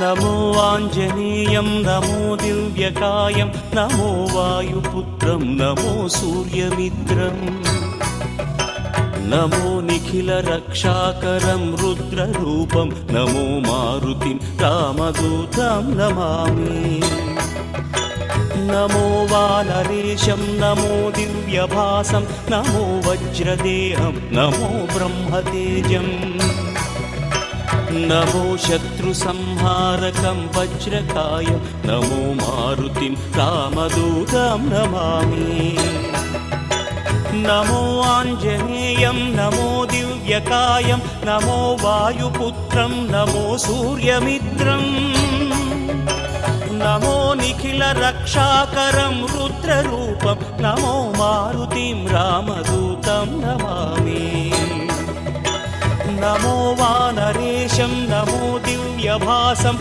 नमो आञ्जनेयं नमो दिव्यकायं नमो वायुपुत्रं नमो सूर्यमित्रम् नमो निखिलरक्षाकरं रुद्ररूपं नमो मारुतिं रामदूतं Namami नमो वानरेशं नमो दिव्यभासं नमो वज्रदेहं नमो ब्रह्मतेजम् नमो शत्रुसंहारकं वज्रकायं नमो मारुतिं रामदूतं Namami नमो आञ्जनेयं नमो दिव्यकायं नमो वायुपुत्रं नमो सूर्यमित्रम् नमो निखिलरक्षाकरं रुद्ररूपं नमो मारुतिं रामदूतं Namami नमो वानरेशं नमो दिव्यभासं